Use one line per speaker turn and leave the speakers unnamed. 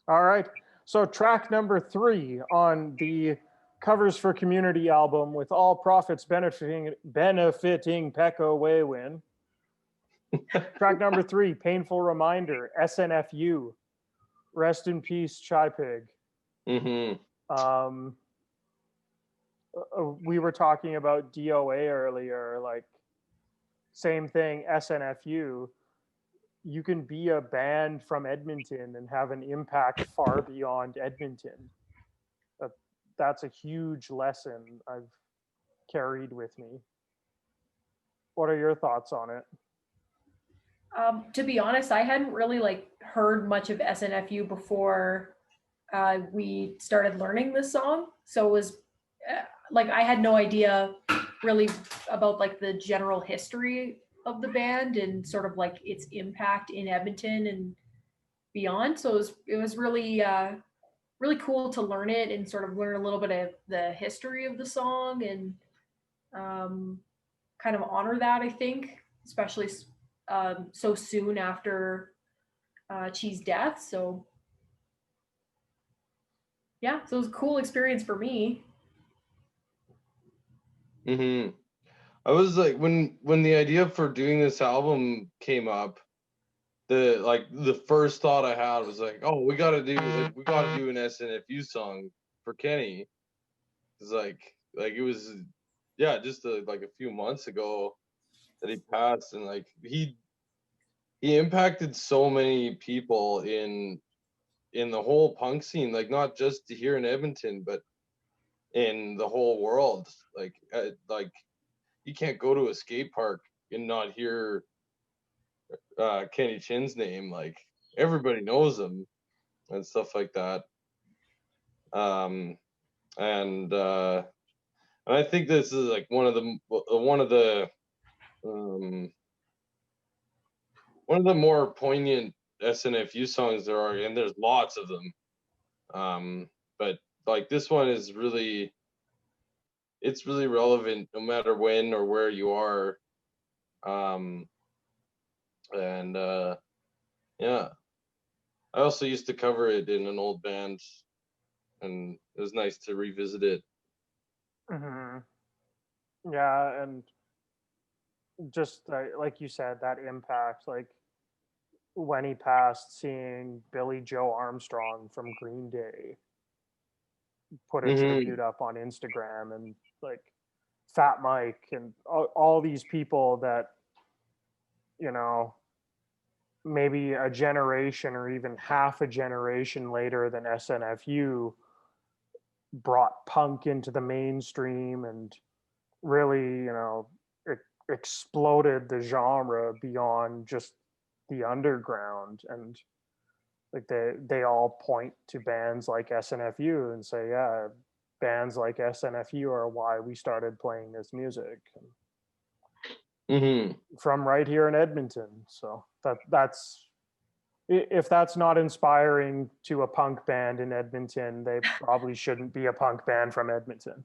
All right. So track number 3 on the Covers for Community album, with all profits benefiting Pecco Waywin. Track number 3, Painful Reminder, SNFU. Rest in peace, Chai Pig.
Mm-hmm.
Um, we were talking about DOA earlier, like same thing, SNFU. You can be a band from Edmonton and have an impact far beyond Edmonton. That, that's a huge lesson I've carried with me. What are your thoughts on it?
To be honest, I hadn't really like heard much of SNFU before we started learning this song. So it was like I had no idea really about like the general history of the band and sort of like its impact in Edmonton and beyond. So it was really really cool to learn it and sort of learn a little bit of the history of the song and um, kind of honor that. I think, especially so soon after Chi's death. So yeah, so it was a cool experience for me.
Mm-hmm. I was like, when the idea for doing this album came up, the first thought I had was like, oh, we gotta do an SNFU song for Kenny. It's like it was, yeah, just like a few months ago that he passed, and like he impacted so many people in the whole punk scene, like not just here in Edmonton, but in the whole world. Like you can't go to a skate park and not hear Kenny Chin's name. Like everybody knows him and stuff like that. Um, and I think this is like um, one of the more poignant SNFU songs there are, and there's lots of them. But like this one is really, it's really relevant no matter when or where you are. Um, and Yeah, I also used to cover it in an old band, and it was nice to revisit it.
Mm-hmm. Yeah, and just like you said, that impact, like when he passed, seeing Billy Joe Armstrong from Green Day put a
Hmm.
tribute up on Instagram, and like Fat Mike and all these people that, you know, maybe a generation or even half a generation later than SNFU brought punk into the mainstream and really, exploded the genre beyond just the underground. And like they all point to bands like SNFU and say, yeah, bands like SNFU are why we started playing this music. And
Hmm.
from right here in Edmonton. So that's if that's not inspiring to a punk band in Edmonton, they probably shouldn't be a punk band from Edmonton.